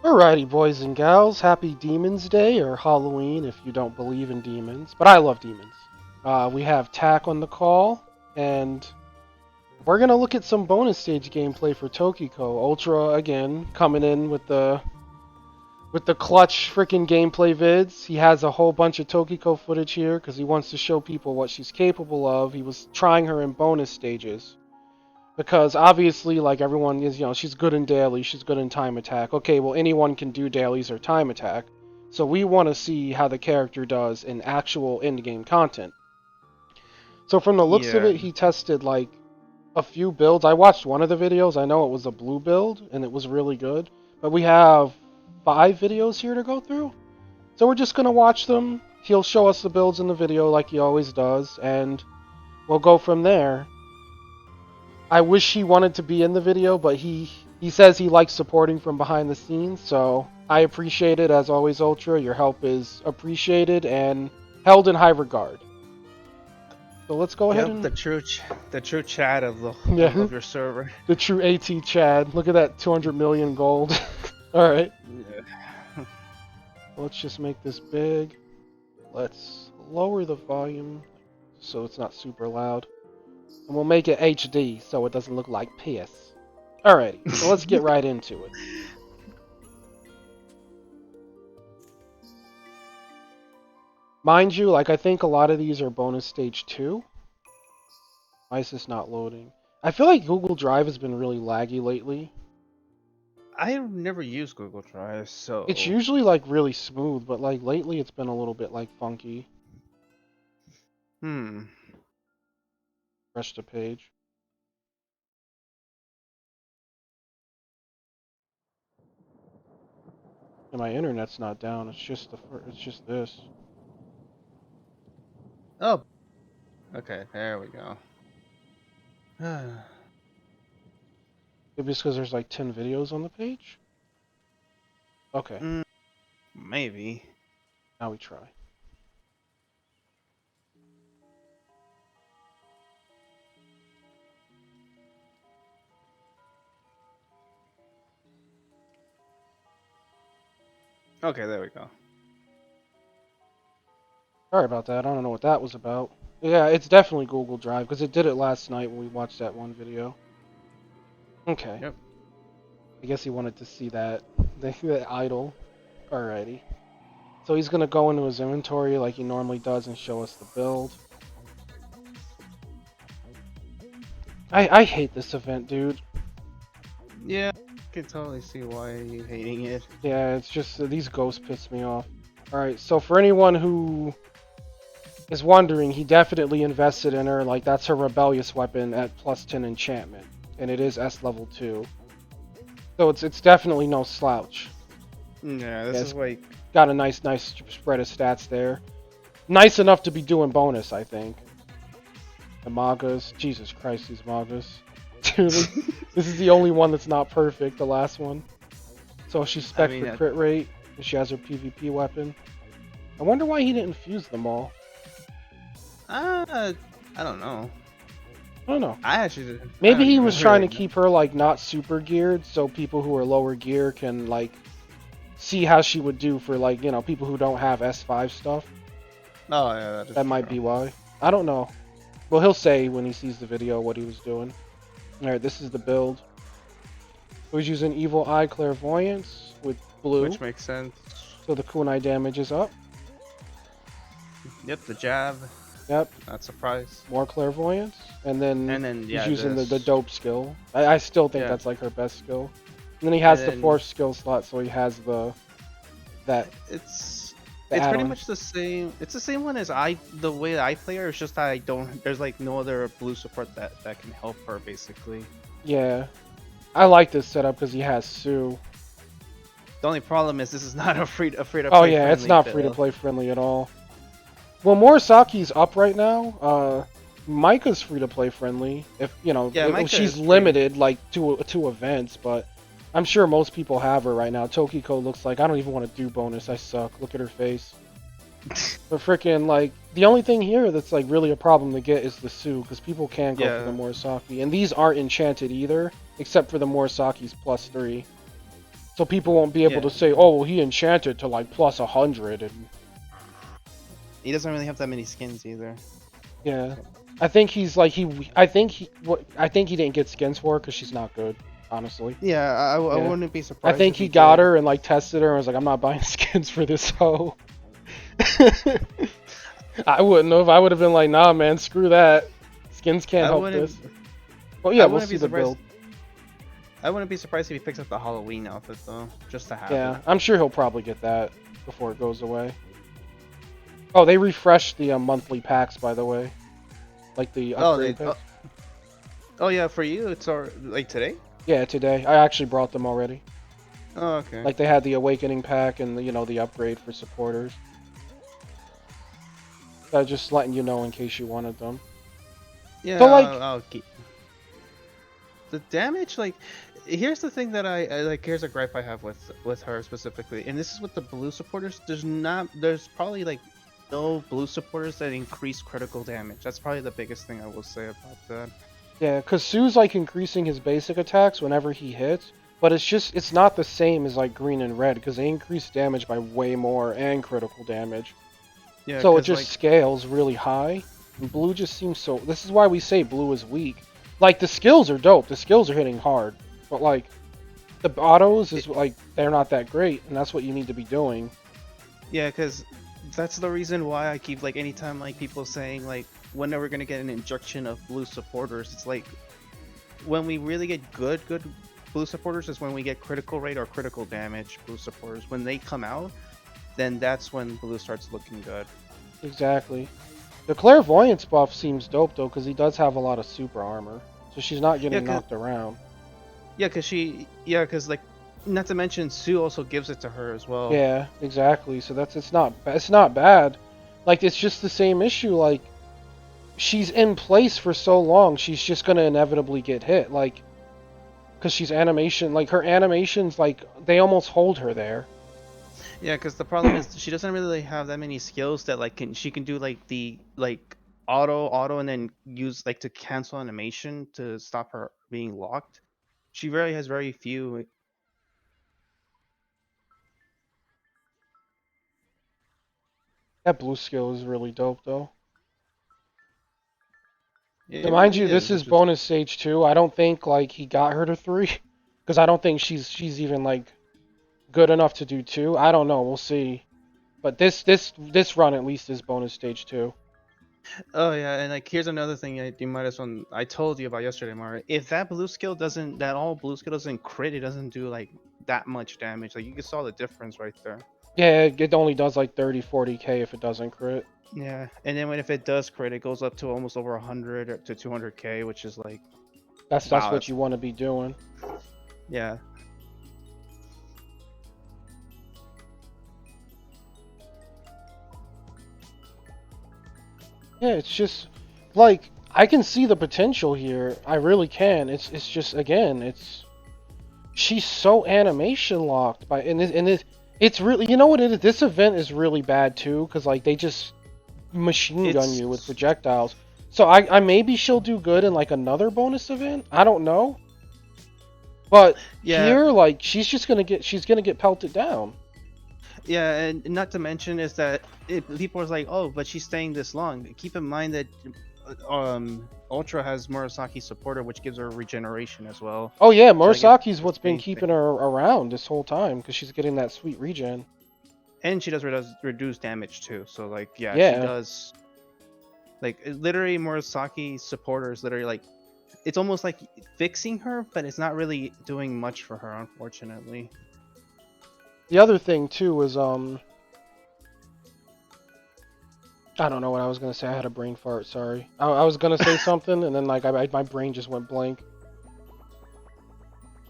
Alrighty, boys and gals, happy Demons Day, or Halloween if you don't believe in demons, but I love demons. We have Tack on the call, and we're going to look at some bonus stage gameplay for Tokiko. Ultra, again, coming in with the clutch freaking gameplay vids. He has a whole bunch of Tokiko footage here because he wants to show people what she's capable of. He was trying her in bonus stages. Because obviously, like everyone is, she's good in daily, she's good in time attack. Okay, well, anyone can do dailies or time attack. So we want to see how the character does in actual in-game content. So from the looks of it, he tested like a few builds. I watched one of the videos. I know it was a blue build, and it was really good. But we have 5 videos here to go through. So we're just going to watch them. He'll show us the builds in the video like he always does, and we'll go from there. I wish he wanted to be in the video, but he says he likes supporting from behind the scenes, so I appreciate it as always, Ultra. Your help is appreciated and held in high regard. So let's go ahead and... the true Chad of your server. The true AT Chad. Look at that 200 million gold. Alright. Yeah. Let's just make this big. Let's lower the volume so it's not super loud. And we'll make it HD so it doesn't look like piss. Alrighty, so let's get right into it. Mind you, like I think a lot of these are bonus stage 2. Why is this not loading? I feel like Google Drive has been really laggy lately. I've never used Google Drive, so... It's usually like really smooth, but like lately it's been a little bit like funky. Refresh the page. And my internet's not down. It's just this. Oh. Okay, there we go. Maybe it's because there's like 10 videos on the page? Okay. Maybe. Now we try. Okay, there we go. Sorry about that. I don't know what that was about. Yeah, it's definitely Google Drive because it did it last night when we watched that one video. Okay. Yep. I guess he wanted to see that idle. Alrighty. So he's gonna go into his inventory like he normally does and show us the build. I hate this event, dude. Yeah, I can totally see why you're hating it. Yeah, it's just these ghosts piss me off. Alright, so for anyone who is wondering, he definitely invested in her. Like, that's her rebellious weapon at plus 10 enchantment. And it is S level 2. So it's definitely no slouch. Yeah, this is like... Got a nice spread of stats there. Nice enough to be doing bonus, I think. The Magas. Jesus Christ, these Magas. Dude, this is the only one that's not perfect, the last one. So she's spec for crit rate, and she has her PvP weapon. I wonder why he didn't fuse them all. I don't know. I don't know. I actually didn't. Maybe he was trying to keep her like not super geared, so people who are lower gear can like see how she would do for like, people who don't have S5 stuff. Oh yeah, that might be why. I don't know. Well, he'll say when he sees the video what he was doing. Alright, this is the build. He was using Evil Eye Clairvoyance with blue. Which makes sense. So the kunai damage is up. Yep, the jab. Yep. Not surprised. More Clairvoyance. And then yeah, he's using the dope skill. I still think that's like her best skill. And then he has the 4th skill slot, so he has It's pretty much the same. It's the same one as the way I play her. It's just that there's like no other blue support that can help her basically. Yeah, I like this setup because he has Sue. The only problem is this is not a free to play. Oh yeah, it's not free to play friendly at all. Well, Morisaki's up right now. Micah's free to play friendly. If she's limited like to events, but I'm sure most people have her right now. Tokiko looks like I don't even want to do bonus. I suck. Look at her face. But freaking like the only thing here that's like really a problem to get is the Sue, because people can go for the Morisaki, and these aren't enchanted either, except for the Morisaki's +3. So people won't be able to say, oh, well, he enchanted to like plus 100 and He doesn't really have that many skins either. yeah. I think he's like I think he didn't get skins for her because she's not good, honestly. Yeah, I Yeah. wouldn't be I surprised. think if he he got did. her and like tested her and was like, I'm not buying skins for this hoe. I wouldn't have. I would have been like, nah, man, screw that. Skins can't I help wouldn't. this. Well, yeah, I we'll wouldn't see be the surprised. build. I wouldn't be surprised if he picks up the Halloween outfit though, just to have it. Yeah, I'm sure he'll probably get that before it goes away. Oh, they refreshed the monthly packs, by the way. Like the upgrade packs. Oh yeah, for you it's like today. Yeah, today. I actually brought them already. Oh okay. Like they had the Awakening pack and the, the upgrade for supporters. Just letting you know in case you wanted them. Yeah, So like, I'll keep the damage. Like, here's the thing that I like. Here's a gripe I have with her specifically, and this is with the blue supporters. There's probably like no blue supporters that increase critical damage. That's probably the biggest thing I will say about that. yeah, because Sue's like increasing his basic attacks whenever he hits, but it's not the same as like green and red because they increase damage by way more and critical damage. Yeah, So it 'cause, just like, scales really high. And blue just seems so. This is why we say blue is weak. Like the skills are dope. The skills are hitting hard, but like the autos is like they're not that great, and that's what you need to be doing. yeah, because that's the reason why I keep like anytime like people saying like when are we gonna get an injection of blue supporters? It's like when we really get good blue supporters is when we get critical rate or critical damage blue supporters. When they come out, then that's when blue starts looking good. Exactly. The clairvoyance buff seems dope though, because he does have a lot of super armor, so she's not getting knocked around. Yeah, because like, not to mention Sue also gives it to her as well. Yeah, exactly. So it's not bad. Like it's just the same issue. Like she's in place for so long, she's just gonna inevitably get hit. Like, because she's animation. Like her animations, like they almost hold her there. Yeah, because the problem is she doesn't really have that many skills that like she can do like the like auto and then use like to cancel animation to stop her being locked. She very has very few. That blue skill is really dope though. It So mind really you, this is. is It's just bonus stage 2. I don't think like he got her to 3, because I don't think she's even like good enough to do 2. I don't know. We'll see. But this run at least is bonus stage 2. oh yeah, and like here's another thing you might as well. I told you about yesterday, Mara. If that blue skill doesn't, that all blue skill doesn't crit, it doesn't do like that much damage. Like you can saw the difference right there. Yeah, it only does like 30, 40k if it doesn't crit. Yeah, and then if it does crit, it goes up to almost over 100 to 200k, which is like That's wow. what you want to be doing. Yeah. Yeah, it's just like I can see the potential here. I really can. It's just again, she's so animation locked by it's really, you know what it is. This event is really bad too because like they just machine gun you with projectiles. So I maybe she'll do good in like another bonus event. I don't know. But Yeah. here, like she's gonna get pelted down. Yeah, and not to mention is that people are like, oh, but she's staying this long. Keep in mind that Ultra has Murasaki supporter, which gives her regeneration as well. Oh yeah, So Murasaki's what's been keeping her around this whole time because she's getting that sweet regen. And she does reduce damage too. So like, yeah, Yeah. she does. Like literally, Murasaki supporter is literally like, it's almost like fixing her, but it's not really doing much for her, unfortunately. The other thing too was I don't know what I was gonna say. I had a brain fart. Sorry. I was gonna say something and then like my brain just went blank.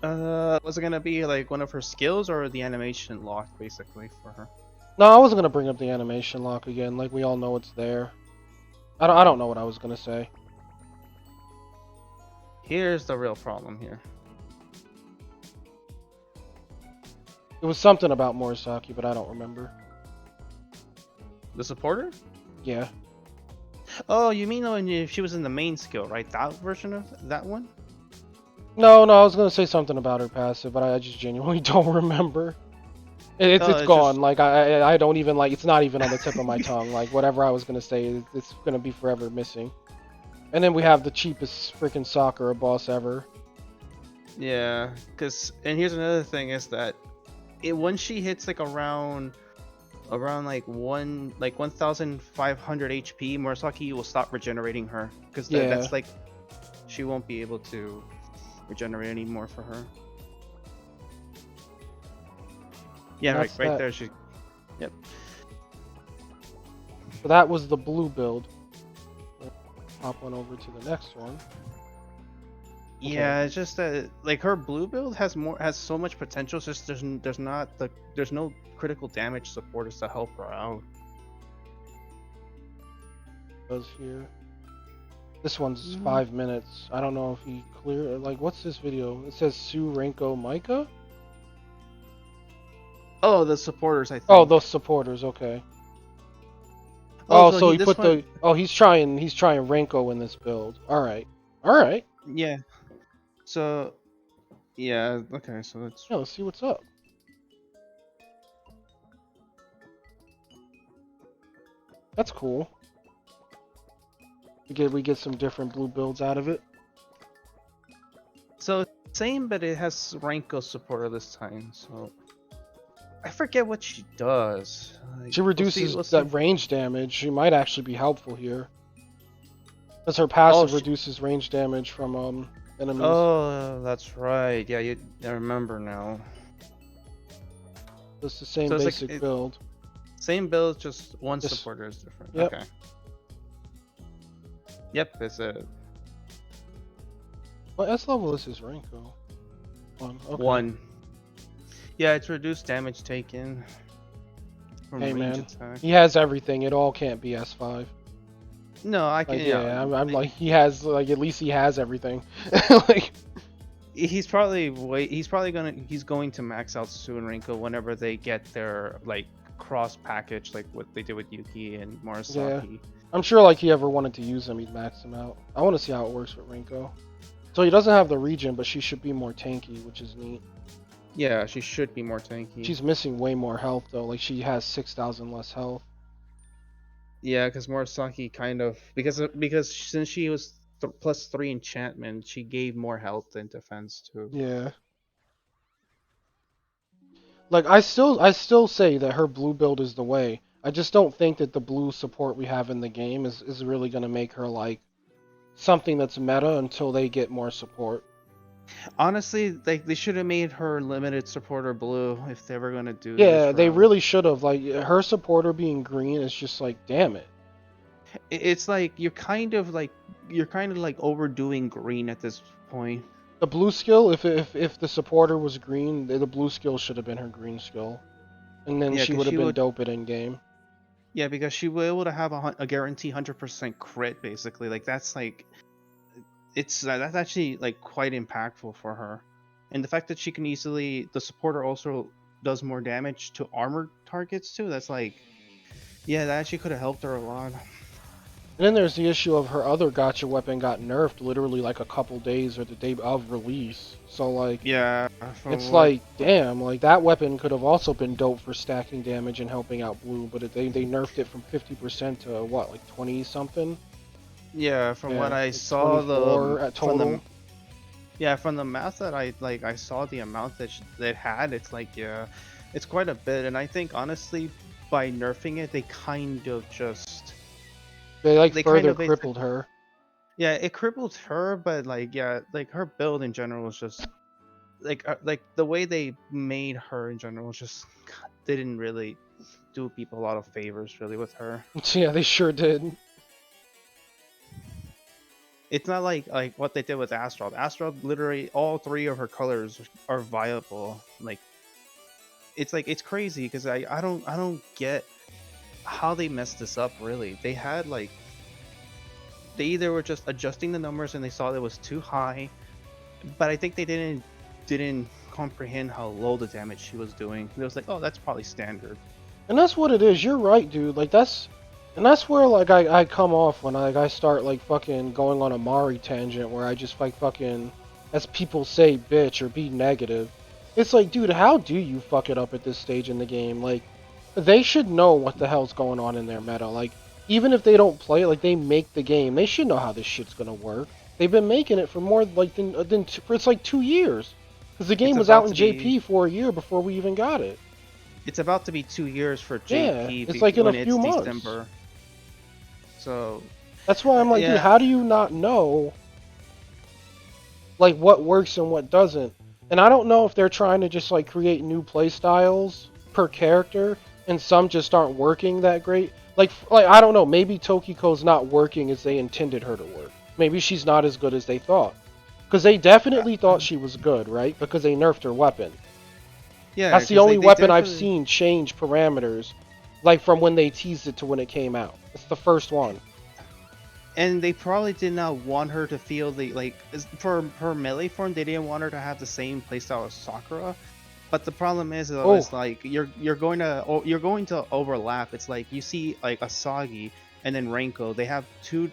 Was it gonna be like one of her skills or the animation lock basically for her? No, I wasn't gonna bring up the animation lock again. Like we all know it's there. I don't know what I was gonna say. Here's the real problem here. It was something about Murasaki, but I don't remember. The supporter? Yeah. Oh, you mean when she was in the main skill, right? That version of that one? No, I was gonna say something about her passive, but I just genuinely don't remember. It's It's gone. just Like I don't even like. It's not even on the tip of my tongue. Like whatever I was gonna say, it's gonna be forever missing. And then we have the cheapest freaking Sakura boss ever. yeah. And here's another thing is that once she hits like around like 1,500 HP, Murasaki will stop regenerating her because Yeah. that's like she won't be able to regenerate anymore for her. Yeah, That's right that. there. She. Yep. So that was the blue build. Hop on over to the next one. Yeah, it's just that like her blue build has so much potential. It's just there's no critical damage supporters to help her out. Does here. This one's 5 minutes. I don't know if he clear. Like, what's this video? It says Sue, Rinko, Micah. Oh, the supporters, I think. Oh, those supporters. Okay. Oh, so he put the. Oh, he's trying Rinko in this build. All right. Yeah. So, yeah. Okay. So let's. Yeah, let's see what's up. That's cool. We get some different blue builds out of it. So same, but it has Rinko supporter this time. So I forget what she does. Like, She reduces we'll that range damage. She might actually be helpful here. Because her passive reduces range damage from enemies. Oh, that's right. Yeah, I remember now. It's the same basic build. Same build, just one supporter is different. Yep. Okay. Yep, it's a. What S level is his Rinko? 1. Okay. 1. Yeah, it's reduced damage taken. From hey man, attack. He has everything. It all can't be S5. No, I can. Like, yeah, I'm like he has like at least he has everything. Like he's going to max out soon Rinko whenever they get their like cross package like what they did with Yuki and Murasaki. Yeah. I'm sure like he ever wanted to use him, he'd max him out. I want to see how it works with Rinko. So he doesn't have the regen, but she should be more tanky, which is neat. Yeah, she should be more tanky. She's missing way more health though. Like she has 6,000 less health. Yeah, because Murasaki kind of because since she was +3 enchantment, she gave more health and defense too. Yeah. Like I still say that her blue build is the way. I just don't think that the blue support we have in the game is really gonna make her like something that's meta until they get more support. Honestly, they should have made her limited supporter blue if they were gonna do. Yeah, they really should have. Like her supporter being green is just like, damn it. It's like you're kind of like overdoing green at this point. The blue skill, if the supporter was green, the blue skill should have been her green skill, and then she would have been dope at in game. Yeah, because she was able to have a guarantee 100% crit basically. Like that's like. That's actually like quite impactful for her, and the fact that she can the supporter also does more damage to armored targets too. That's like, yeah, that actually could have helped her a lot. And then there's the issue of her other gotcha weapon got nerfed literally like a couple days or the day of release. So like, yeah, it's like, damn, like that weapon could have also been dope for stacking damage and helping out blue, but they nerfed it from 50% to what, like 20 something. Yeah, from what I saw at total. From the math that I saw the amount that it had, it's like it's quite a bit, and I think honestly by nerfing it they kind of just they further crippled her. Yeah, it crippled her, but like like her build in general was just like the way they made her in general just didn't really do people a lot of favors really with her. Yeah, they sure did. It's not like what they did with Astrod. Astrod, literally all 3 of her colors are viable. Like, it's crazy because I don't get how they messed this up. Really, they had like they either were just adjusting the numbers and they saw it was too high, but I think they didn't comprehend how low the damage she was doing. It was like, oh, that's probably standard. And that's what it is. You're right, dude. Like that's where like I come off when I start like fucking going on a Mari tangent where I just like fucking as people say, bitch or be negative. It's like, dude, how do you fuck it up at this stage in the game? Like, they should know what the hell's going on in their meta. Like, even if they don't play it, like they make the game, they should know how this shit's gonna work. They've been making it for more like for it's like 2 years, because the game It's was out about in to be JP for a year before we even got it. it's about to be 2 years for Yeah, JP it's like in a when it's few months. December. So That's why I'm like, dude, yeah, how do you not know like what works and what doesn't? And I don't know if they're trying to just like create new play styles per character, and some just aren't working that great. Like I don't know, maybe Tokiko's not working as they intended her to work. Maybe she's not as good as they thought. Because they definitely thought she was good, right? Because they nerfed her weapon. yeah, That's the because only they weapon I've definitely. seen change parameters, like from when they teased it to when it came out. It's the first one. And they probably did not want her to feel the like for her melee form. They didn't want her to have the same playstyle as Sakura. But the problem is though, Oh, is like you're going to overlap. It's like you see like Asagi and then Renko. They have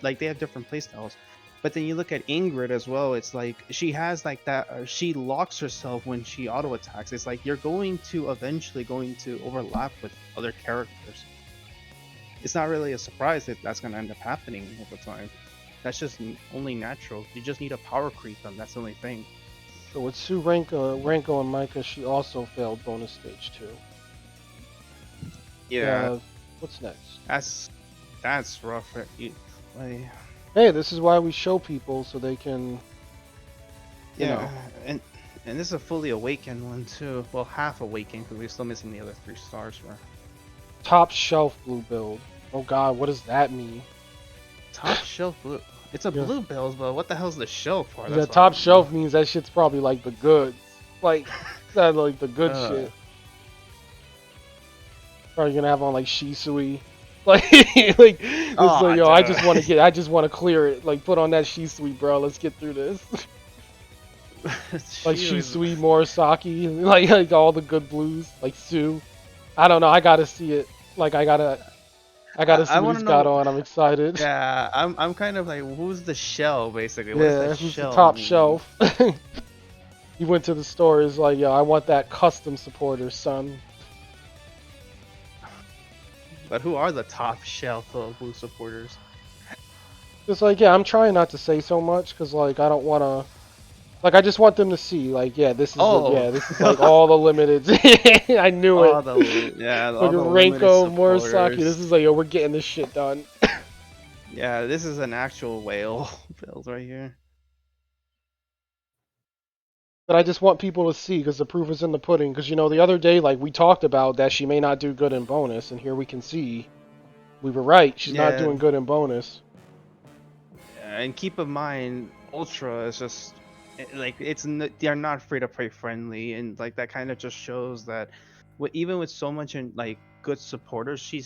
they have different playstyles. But then you look at Ingrid as well. It's like she has like that. She locks herself when she auto attacks. It's like you're going to eventually going to overlap with other characters. It's not really a surprise that that's going to end up happening over time. That's just only natural. You just need a power creep them. That's the only thing. so with Sue Renko and Micah, she also failed bonus stage 2. Yeah, What's next? that's that's rough. Like, Hey, this is why we show people so they can, you yeah, know, and this is a fully awakened one too. Well, half awakened because we're still missing the other 3 stars for top shelf blue build. Oh god, what does that mean? top shelf blue. It's a Yeah, blue build, but what the hell's the shelf for? yeah. That's what I Top want to know. shelf means that shit's probably like the goods, like that, like the good Uh, shit. Probably gonna have on like Shisui. Like, like this is like, oh, yo, duh. I just want to clear it. Like, put on that Shisui, bro. Let's get through this. Like she was. Shisui, Morisaki, like all the good blues, like Sue. I don't know. I gotta see it. Like, I gotta see I what want he's to got know. on. I'm excited. Yeah, I'm kind of like, who's the shell basically? What does that Yeah, who's the shell top mean? shelf? He went to the store. Is like, yo, I want that custom supporter, son. But who are the top shelf of blue supporters? It's like, yeah, I'm trying not to say so much because like I don't want to. Like, I just want them to see, like, Oh, this is like all the limited. I knew it. Like all the limited Renko, Morisaki, this supporters. is like, yo, we're getting this shit done. Yeah, this is an actual whale build right here. But I just want people to see because the proof is in the pudding. Because, you know, the other day, like, we talked about that she may not do good in bonus, and here we can see we were right. She's not Yeah, doing good in bonus. and keep in mind, Ultra is just like they're not free to play friendly, and like that kind of just shows that, even with so much in like good supporters she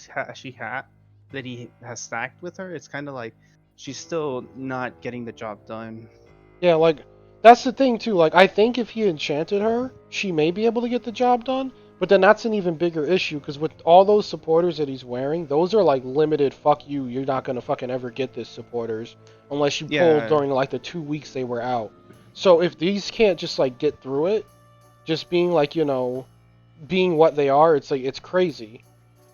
had that he has stacked with her, it's kind of like she's still not getting the job done. Yeah, like, that's the thing, too. Like, I think if he enchanted her, she may be able to get the job done. But then that's an even bigger issue because with all those supporters that he's wearing, those are like limited. Fuck you, you're not gonna fucking ever get this supporters unless you pull Yeah, during like the 2 weeks they were out. So if these can't just like get through it, just being like, you know, being what they are, it's like it's crazy.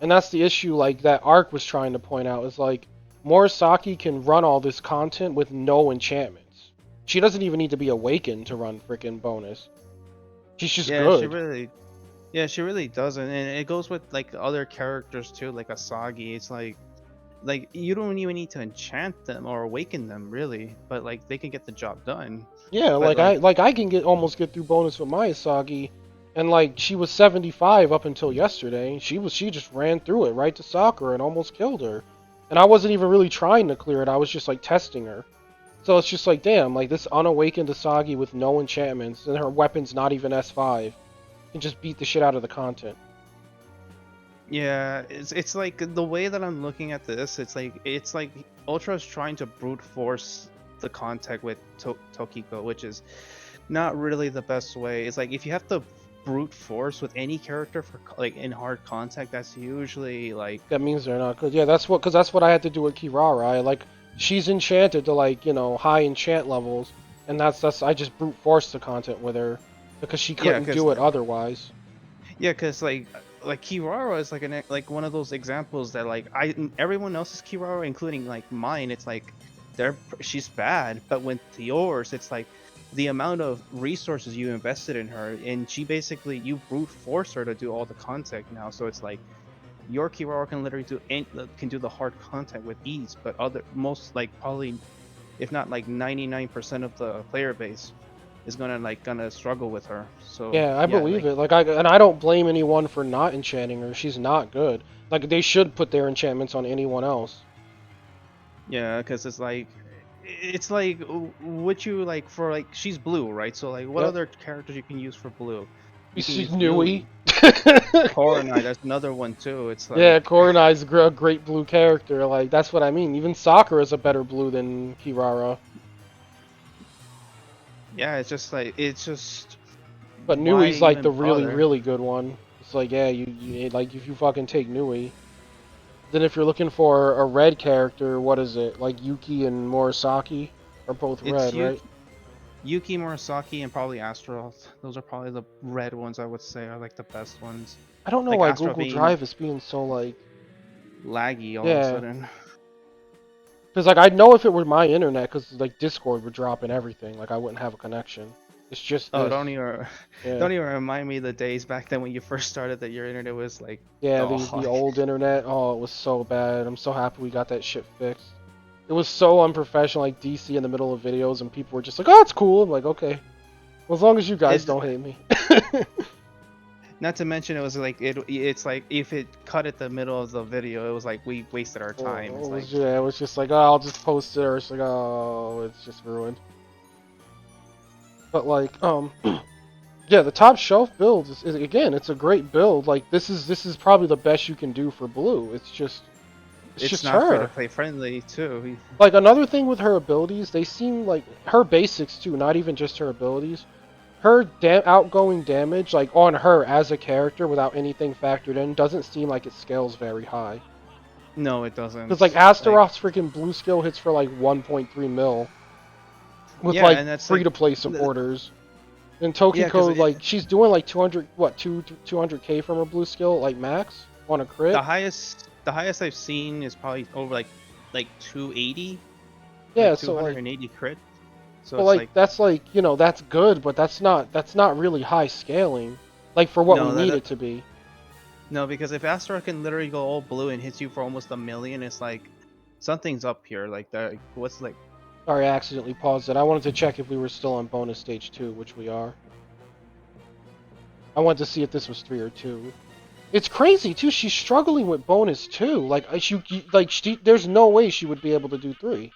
And that's the issue. Like that Arc was trying to point out is like Morisaki can run all this content with no enchantments. She doesn't even need to be awakened to run freaking bonus. She's just yeah, good. she really doesn't, and it goes with like other characters too, like Asagi. It's like you don't even need to enchant them or awaken them really, but like they can get the job done. Yeah, But like like I can almost get through bonus with my Asagi, and like she was 75 up until yesterday. She just ran through it right to Sakura and almost killed her. And I wasn't even really trying to clear it. I was just like testing her. So it's just like, damn, like this unawakened Asagi with no enchantments and her weapon's not even S5 can just beat the shit out of the content. yeah, it's like the way that I'm looking at this, it's like Ultra is trying to brute force the contact with Tokiko, which is not really the best way. It's like if you have to brute force with any character for like in hard contact, that's usually like That means they're not good. Yeah, that's what I had to do with Kirara. Like she's enchanted to like, you know, high enchant levels, and that's I just brute forced the content with her because she couldn't 'cause do it otherwise. yeah, cause like Kirara is like like one of those examples that like everyone else's Kirara, including like mine, it's like she's bad, but with yours, it's like the amount of resources you invested in her, and she basically you brute force her to do all the content now. So it's like your Kirara can literally can do the hard content with ease, but most like probably if not like 99% of the player base is gonna struggle with her. So Yeah, I yeah, believe like it. Like I don't blame anyone for not enchanting her. She's not good. Like they should put their enchantments on anyone else. yeah, because it's like what you like for like she's blue, right? So like what Yep. other characters you can use for blue? You can She's use Nui. Yui, Koronai. That's another one too. It's Yeah, like Koronai's a great blue character. Like that's what I mean. Even Sakura's a better blue than Kirara. yeah, it's just like it's just But why Nui's like the even really, bother? really good one. It's like, yeah, you like if you fucking take Nui. Then if you're looking for a red character, what is it? Like Yuki and Morisaki are both It's red, right? Yuki Murasaki and probably Astaroth. Those are probably the red ones I would say are like the best ones. I don't know Like why Astaroth Google being Drive is being so like, laggy all of a yeah. sudden. Because like I'd know if it were my internet, because like Discord would drop and everything. Like I wouldn't have a connection. It's just Oh, this. don't even Yeah. don't even remind me the days back then when you first started that your internet was like, Yeah, oh, the old internet. Oh, it was so bad. I'm so happy we got that shit fixed. It was so unprofessional, like DC in the middle of videos, and people were just like, "Oh, it's cool." I'm like, okay, well, as long as you guys it's don't hate me. not to mention it was like it's like if it cut at the middle of the video, it was like we wasted our time. Well, It's like it was just like, oh, I'll just post it, or it's like, oh, it's just ruined. But like, yeah, the top shelf build is again, it's a great build. Like this is probably the best you can do for blue. It's it's just not free to her. play friendly too. Like another thing with her abilities, they seem like her basics too, not even just her abilities. Her outgoing damage, like on her as a character without anything factored in, doesn't seem like it scales very high. No, it Because like doesn't. Like Astaroth's freaking blue skill hits for like 1.3 mil with yeah, like and that's free like to play supporters. And yeah, because Tokiko, like she's doing like 200k from her blue skill, like max on a crit. the highest I've seen is probably over like 280, Yeah, like so like, 280 crit. So but it's like like that's like that's good, but that's not really high scaling, like for what we no need it to be. no, because if Astaroth can literally go all blue and hits you for almost 1 million, it's like something's up here. Like that, what's like Sorry, I accidentally paused it. I wanted to check if we were still on bonus stage 2, which we are. I wanted to see if this was 3 or 2. It's crazy too. She's struggling with bonus 2. There's no way she would be able to do 3.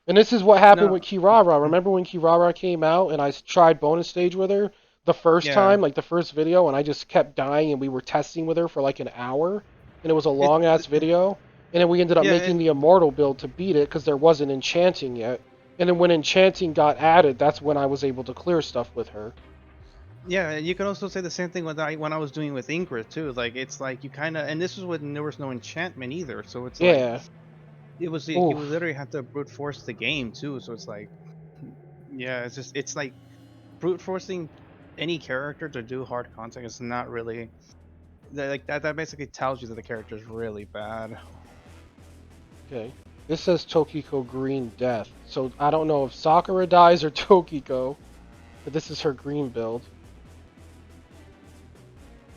And this is what happened no, with Kirara. Remember when Kirara came out and I tried bonus stage with her the first yeah. time, like the first video, and I just kept dying and we were testing with her for like an hour, and it was a It long ass video, and then we ended up yeah making the immortal build to beat it because there wasn't enchanting yet. And then when enchanting got added, that's when I was able to clear stuff with her. yeah. You can also say the same thing with when I was doing with Ingrid too. Like it's like you kind of and this was when there was no enchantment either. So it's like Yeah. you Oof. literally have to brute force the game too. So it's like yeah, it's like brute forcing any character to do hard content is not really like that basically tells you that the character is really bad. Okay. This says Tokiko Green Death. So I don't know if Sakura dies or Tokiko, but this is her green build.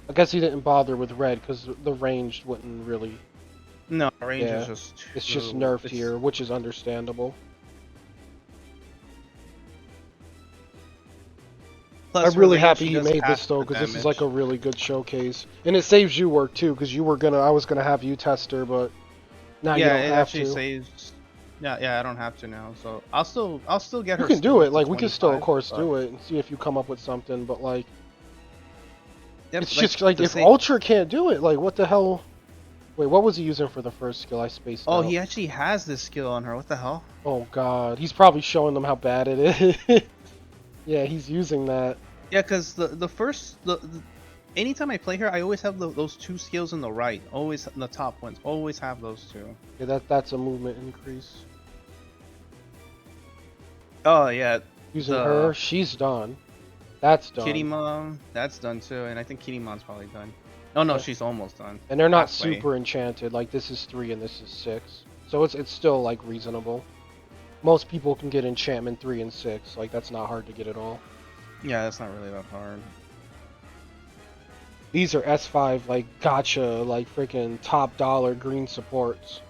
I guess he didn't bother with red because the range wouldn't really. No, range is Yeah, just it's just too. nerfed here, which is understandable. Plus, I'm her really range, happy she he does made this half though, the because this is like damage. a really good showcase, and it saves you work too, because I was gonna have you test her, but now you Yeah, don't it have actually to. saves. Yeah, yeah, I don't have to now. So I'll still get You her can do skill it, up to like we can still of 25. course But do it and see if you come up with something, but like yep, it's like just like the if same. Ultra can't do it, like what the hell? Wait, what was he using for the first skill? I spaced Oh, out. he actually has this skill on her. What the hell? Oh god, he's probably showing them how bad it is. Yeah, he's using that. Yeah, because the first anytime I play her, I always have those two skills on the right. Always the top ones. Always have those two. Yeah, that's a movement increase. Oh yeah, Using her, The she's done. That's Kitty done. Mom, that's done too, and I think Kitty Mom's probably done. Oh no, Yeah. she's almost done. And they're not Halfway. super enchanted. Like this is 3 and this is 6, so it's still like reasonable. Most people can get enchantment 3 and 6. Like that's not hard to get at all. Yeah, that's not really that hard. These are S5 like gotcha like freaking top dollar green supports.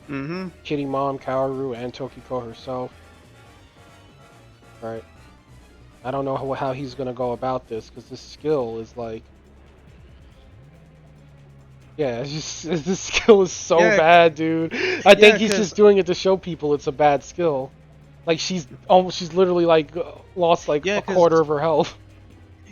Mm-hmm. Kitty Mom, Kaoru, and Tokiko herself. Right. I don't know how he's gonna go about this because this skill is like, yeah, it's just this skill is so Yeah, bad, dude. I think yeah, he's cause just doing it to show people it's a bad skill. Like she's literally like lost like yeah, a cause quarter of her health.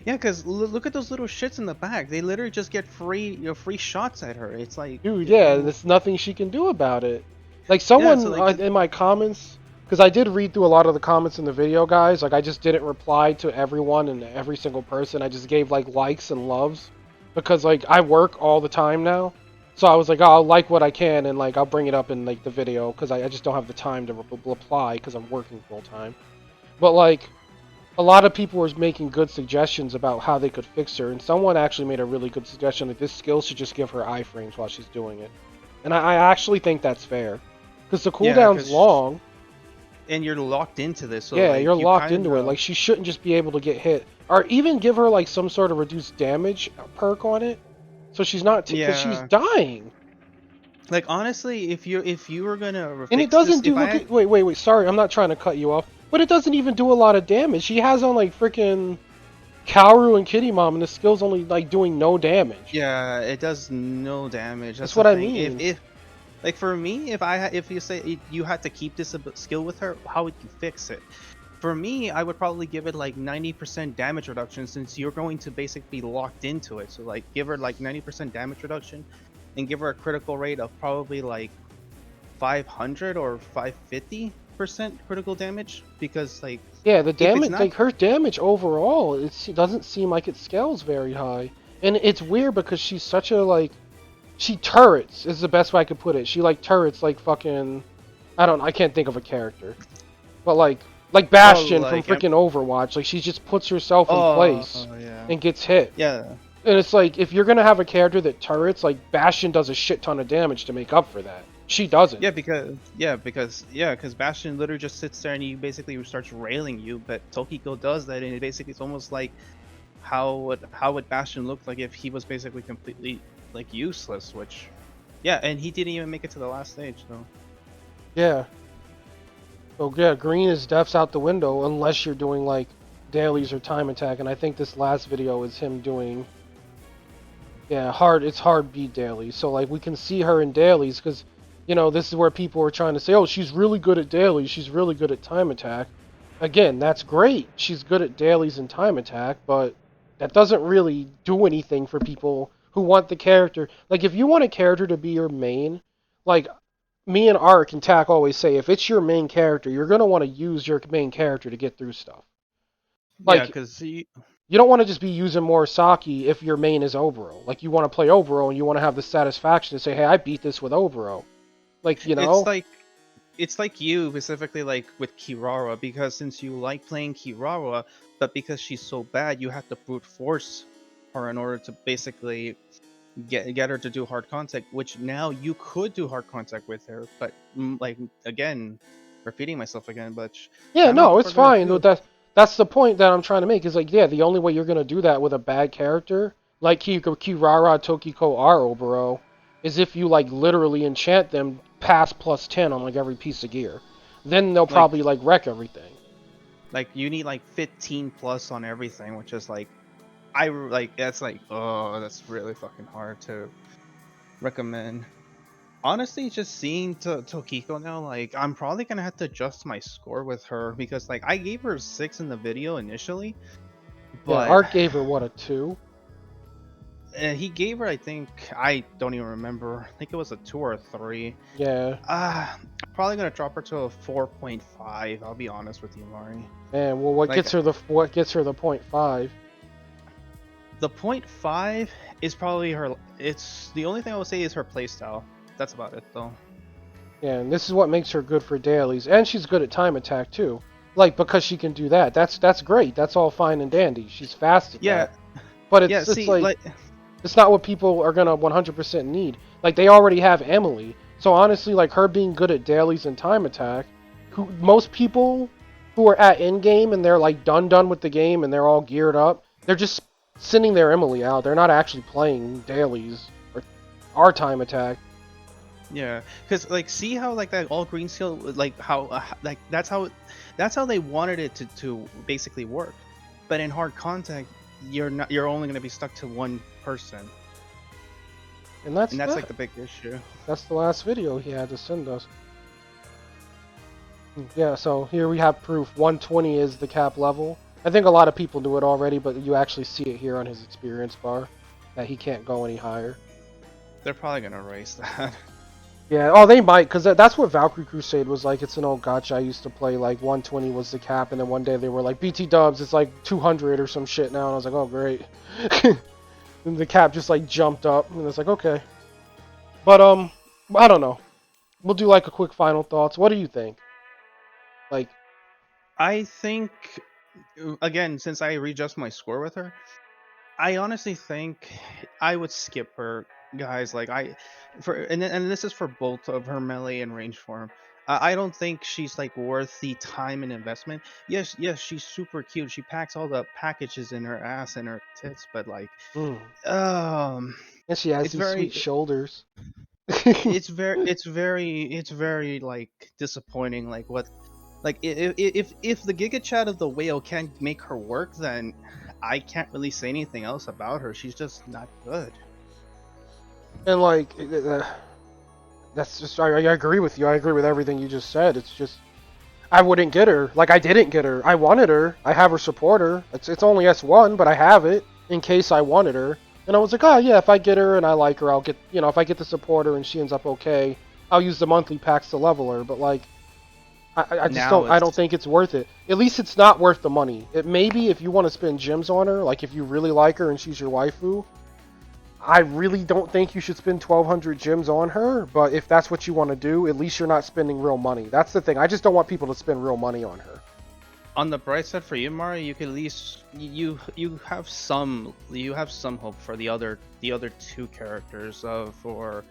yeah, cause look at those little shits in the back. They literally just get free, free shots at her. It's like, Dude, yeah, there's nothing she can do about it. Like yeah, so someone like, in my comments, because I did read through a lot of the comments in the video, guys. Like I just didn't reply to everyone and every single person. I just gave like likes and loves because like I work all the time now. So I was like, oh, I'll like what I can and like I'll bring it up in like the video because I just don't have the time to reply because I'm working full time. But like a lot of people were making good suggestions about how they could fix her, and someone actually made a really good suggestion that this skill should just give her iframes while she's doing it. And I actually think that's fair. Because the yeah, cooldown's long. and you're locked into this, so Yeah, you're like you locked kind into it. of Like, she shouldn't just be able to get hit. Or even give her, like, some sort of reduced damage perk on it. So she's not... Because she's yeah. dying. Like honestly, if you were gonna And it fix this, doesn't do... if Look I at... Wait. Sorry, I'm not trying to cut you off. But it doesn't even do a lot of damage. She has on, like, freaking... Kaoru and Kitty Mom, and the skill's only, like, doing no damage. yeah, it does no damage. That's That's the what I thing. mean. If like for me, if you say you had to keep this skill with her, how would you fix it? For me, I would probably give it like 90% damage reduction since you're going to basically be locked into it. So like give her like 90% damage reduction and give her a critical rate of probably like 500 or 550% critical damage because like Yeah, the if it's damage, not like her damage overall, it doesn't seem like it scales very high. And it's weird because she's such a, like, she turrets is the best way I could put it. She, like, turrets like fucking, I can't think of a character. But, like Bastion from like freaking Overwatch. Like, she just puts herself in place yeah. and gets hit. Yeah. And it's like, if you're gonna have a character that turrets, like, Bastion does a shit ton of damage to make up for that. She doesn't. Because Bastion literally just sits there and he basically starts railing you, but Tokiko does that, and it basically it's almost like how would Bastion look like if he was basically completely like useless, which yeah, and he didn't even make it to the last stage, so Yeah. So yeah, green is deaths out the window unless you're doing like dailies or time attack, and I think this last video is him doing it's hard beat dailies. So like we can see her in dailies because you know this is where people are trying to say, oh, she's really good at dailies, she's really good at time attack. Again, that's great. She's good at dailies and time attack, but that doesn't really do anything for people who want the character. Like if you want a character to be your main, like me and Ark and Tack always say, if it's your main character, you're going to want to use your main character to get through stuff. yeah, Like, because he you don't want to just be using Morisaki if your main is Obero. Like, you want to play Obero and you want to have the satisfaction to say, hey, I beat this with Obero. Like, you it's know? like it's like you specifically like with Kirara, because since you like playing Kirara, but because she's so bad, you have to brute force her in order to basically get her to do hard contact, which now you could do hard contact with her, but like again, repeating myself again, but Yeah, I'm not no, it's ever gonna fine. do. That's the point that I'm trying to make. Is like, yeah, the only way you're gonna do that with a bad character, like Kirara, Tokiko, are Obero, is if you like literally enchant them past +10 on like every piece of gear. Then they'll Like probably like wreck everything. you need like 15 plus on everything, which is like I like that's like oh that's really fucking hard to recommend. Honestly, just seeing Tokiko now, like I'm probably gonna have to adjust my score with her because like I gave her 6 in the video initially, Yeah, but Art gave her what, a 2? he gave her, I think, I don't even remember. I think it was a 2 or a 3. Yeah. I'm probably gonna drop her to a 4.5. I'll be honest with you, Mari. Man, well, what Like gets her the .5? the point 5 is probably her. It's the only thing I would say is her playstyle. That's about it, though. Yeah, and this is what makes her good for dailies, and she's good at time attack too. like because she can do that. That's great. That's all fine and dandy. She's fast at Yeah, that. But yeah. it's See, like like, it's not what people are gonna 100% need. Like they already have Emily. So honestly, like her being good at dailies and time attack, who most people who are at end game and they're like done with the game and they're all geared up, they're just sending their Emily out. They're not actually playing dailies or our time attack. yeah, because like, see how like that all green seal, like how like that's how they wanted it to basically work. But in hard contact, you're only gonna be stuck to one person, And that's and that's like that. the big issue. That's the last video he had to send us. Yeah, so here we have proof. 120 is the cap level. I think a lot of people knew it already, but you actually see it here on his experience bar that he can't go any higher. They're probably gonna erase that. Yeah, oh, they might, because that's what Valkyrie Crusade was like. It's an old gacha I used to play, like 120 was the cap, and then one day they were like, BT dubs, it's like 200 or some shit now, and I was like, oh, great. And the cap just like jumped up, and it's like, okay. But, I don't know. We'll do like a quick final thoughts. What do you think? Like, I think, again, since I readjust my score with her, I honestly think I would skip her, guys. Like and this is for both of her melee and range form. I don't think she's like worth the time and investment. Yes, she's super cute. She packs all the packages in her ass and her tits, but like, mm. um, And she has it's these sweet very, shoulders. it's very like disappointing. Like what, like if the Giga Chat of the whale can't make her work, then I can't really say anything else about her. She's just not good. And like, that's just, I agree with you. I agree with everything you just said. It's just, I wouldn't get her. Like, I didn't get her. I wanted her. I have her supporter. It's only S1, but I have it in case I wanted her. And I was like, oh yeah, if I get her and I like her, I'll get, if I get the supporter and she ends up okay, I'll use the monthly packs to level her. But like, I just Now I don't it's think it's worth it. At least it's not worth the money. It maybe if you want to spend gems on her, like if you really like her and she's your waifu, I really don't think you should spend 1,200 gems on her, but if that's what you want to do, at least you're not spending real money. That's the thing. I just don't want people to spend real money on her. on the bright side for you, Mario. You can at least you have some hope for the other two characters. For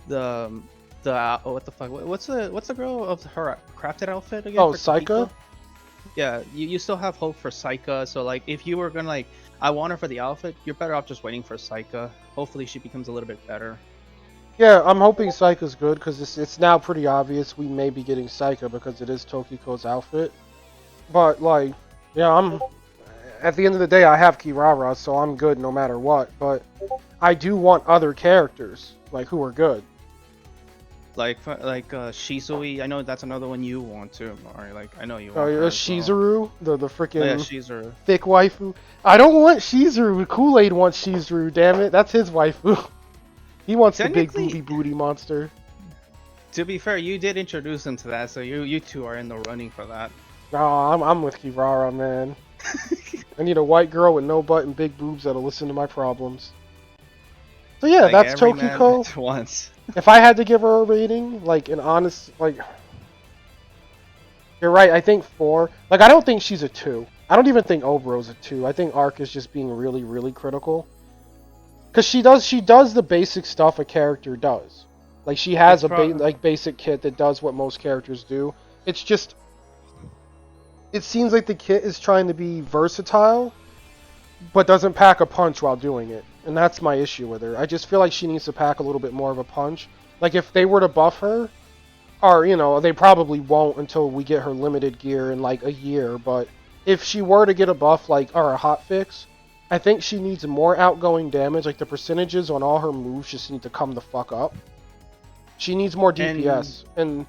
the what the fuck? What's the girl of her crafted outfit again? Oh, For Saika? Tokiko? Yeah, you still have hope for Saika. So like, if you were gonna like, I want her for the outfit, you're better off just waiting for Saika. Hopefully, she becomes a little bit better. Yeah, I'm hoping Saika's good because it's now pretty obvious we may be getting Saika because it is Tokiko's outfit. But like, yeah, I'm at the end of the day I have Kirara, so I'm good no matter what. But I do want other characters like who are good. Like Shizui. I know that's another one you want to, Mario. Like, I know you Oh, want yeah, her as well. Shizuru, the Oh, freaking yeah, Shizuru. thick waifu. I don't want Shizuru. Kool-Aid wants Shizuru. Damn it, that's his waifu. He wants the big Technically, booty monster. to be fair, you did introduce him to that, so you two are in the running for that. No, I'm with Kirara, man. I need a white girl with no butt and big boobs that'll listen to my problems. So yeah, Like that's every man Tokiko. at once. If I had to give her a rating, like an honest, like, you're right. I think 4. Like, I don't think she's a 2. I don't even think Obro's a 2. I think Arc is just being really, really critical. Cause she does the basic stuff a character does. Like she has It's like basic kit that does what most characters do. It's just, it seems like the kit is trying to be versatile, but doesn't pack a punch while doing it. And that's my issue with her. I just feel like she needs to pack a little bit more of a punch. Like if they were to buff her, or they probably won't until we get her limited gear in like a year, but if she were to get a buff like or a hot fix, I think she needs more outgoing damage. Like the percentages on all her moves just need to come the fuck up. She needs more DPS. And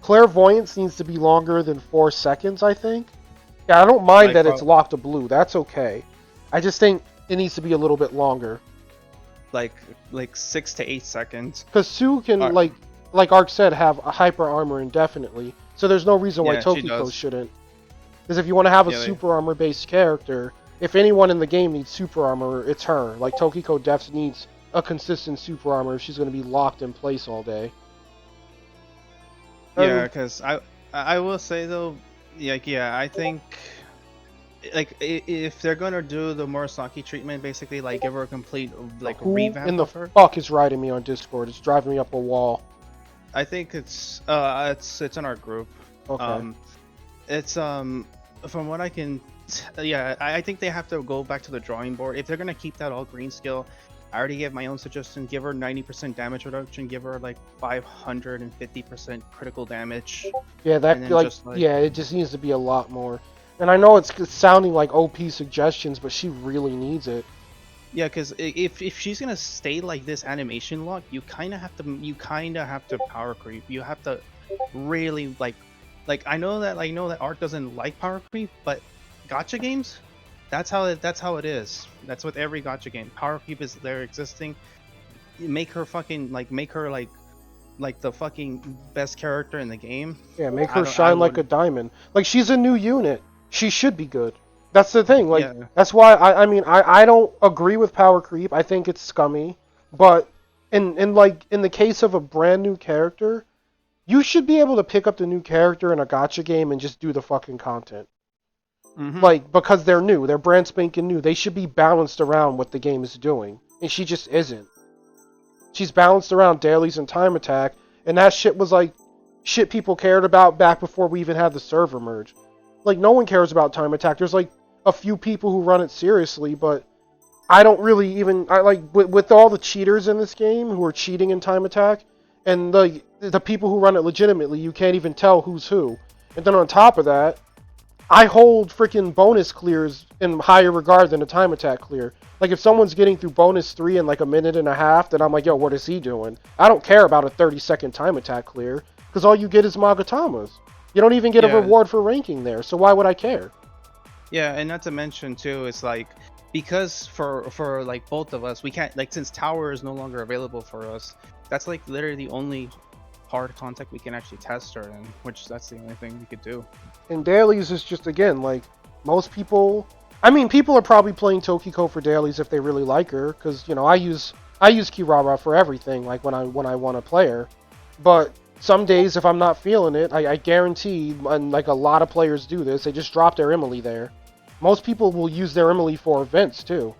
clairvoyance needs to be longer than 4 seconds, I think. Yeah, I don't mind Like that it's locked to blue. That's okay. I just think it needs to be a little bit longer. like 6 to 8 seconds. Because Sue can, Ar- like Ark said, have a hyper armor indefinitely. So there's no reason why Yeah, she Tokiko does. shouldn't. Because if you want to have a Yeah, super armor based character, if anyone in the game needs super armor, it's her. Like Tokiko Defs needs a consistent super armor if she's going to be locked in place all day. Yeah, because I will say though, like, yeah, I think like if they're gonna do the Murasaki treatment, basically like give her a complete like Who in revamp the of her. fuck is writing me on Discord? It's driving me up a wall. I think it's in our group. Okay. It's from what I can, yeah, I think they have to go back to the drawing board if they're gonna keep that all green skill. I already gave my own suggestion. Give her 90% damage reduction. Give her like 550% critical damage. Yeah, And that then like, just, like, yeah, it just needs to be a lot more. And I know it's sounding like OP suggestions, but she really needs it. Yeah, because if she's gonna stay like this animation lock, you kind of have to power creep. You have to really like I know that Art doesn't like power creep, but gotcha games, that's how it is. That's with every gotcha game. Power creep is there existing. Make her fucking make her like the fucking best character in the game. Yeah, make I her don't- I shine like a wouldn't- diamond. Like she's a new unit. She should be good. That's the thing. Like Yeah. that's why I mean I don't agree with power creep. I think it's scummy. But in like in the case of a brand new character, you should be able to pick up the new character in a gotcha game and just do the fucking content. Mhm. Like because they're new, they're brand spanking new. They should be balanced around what the game is doing, and she just isn't. She's balanced around dailies and time attack, and that shit was like shit people cared about back before we even had the server merge. Like no one cares about time attack. There's like a few people who run it seriously, but I don't really even I like with all the cheaters in this game who are cheating in time attack, and the people who run it legitimately, you can't even tell who's who. And then on top of that, I hold freaking bonus clears in higher regard than a time attack clear. Like if someone's getting through bonus 3 in like a minute and a half, then I'm like, yo, what is he doing? I don't care about a 30-second time attack clear, because all you get is Magatamas. You don't even get a Yeah. reward for ranking there, so why would I care? Yeah, and not to mention too, it's like because for like both of us, we can't like since tower is no longer available for us. That's like literally the only hard contact we can actually test her in, which that's the only thing we could do. And dailies is just again like most people. I mean, people are probably playing Tokiko for dailies if they really like her, because you know I use Kirara for everything. Like when I want to play her, but some days if I'm not feeling it, I guarantee, and like a lot of players do this, they just drop their Emily there. Most people will use their Emily for events too.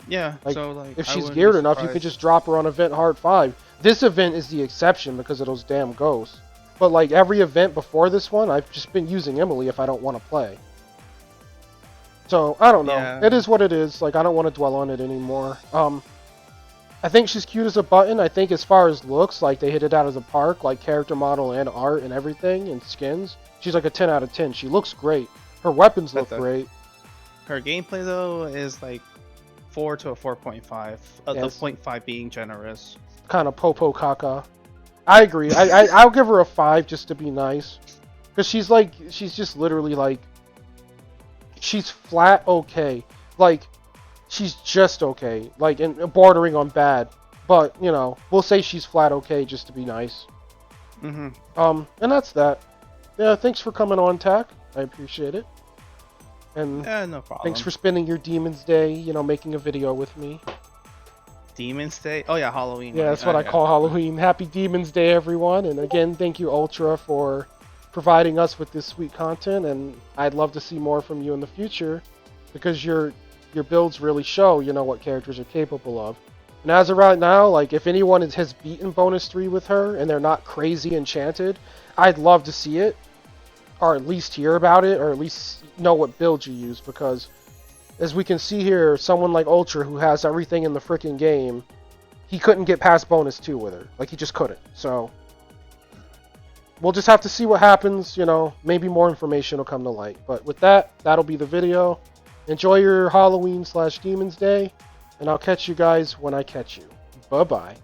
Yeah, Like, so like if I she's wouldn't geared be enough, you could surprised. just drop her on event hard 5. This event is the exception because of those damn ghosts. But like every event before this one, I've just been using Emily if I don't want to play. So I don't know. Yeah. It is what it is. Like I don't want to dwell on it anymore. I think she's cute as a button. I think as far as looks, like they hit it out of the park, like character model and art and everything and skins. She's like a 10 out of 10. She looks great. Her weapons look That's a- great. Her gameplay though is like 4 to a 4.5. The Yes. 0.5 being generous. Kind of popo caca. I agree. I'll give her a 5 just to be nice. Because she's just literally like, she's flat okay. Like, she's just okay. Like, and bordering on bad. But, you know, we'll say she's flat okay just to be nice. Mhm. And that's that. Yeah, thanks for coming on, Tack. I appreciate it. And Yeah, no problem. thanks for spending your Demon's Day, you know, making a video with me. Demon's Day. Oh yeah, Halloween. Yeah, right? that's what Oh, I yeah. call Halloween. Happy Demon's Day, everyone. And again, thank you, Ultra, for providing us with this sweet content. And I'd love to see more from you in the future because your builds really show, you know, what characters are capable of. And as of right now, like, if anyone has beaten bonus 3 with her and they're not crazy enchanted, I'd love to see it, or at least hear about it, or at least know what build you use, because as we can see here, someone like Ultra, who has everything in the freaking game, he couldn't get past bonus 2 with her. Like, he just couldn't. So, we'll just have to see what happens, you know. Maybe more information will come to light. But with that, that'll be the video. Enjoy your Halloween/Demon's Day, and I'll catch you guys when I catch you. Bye-bye.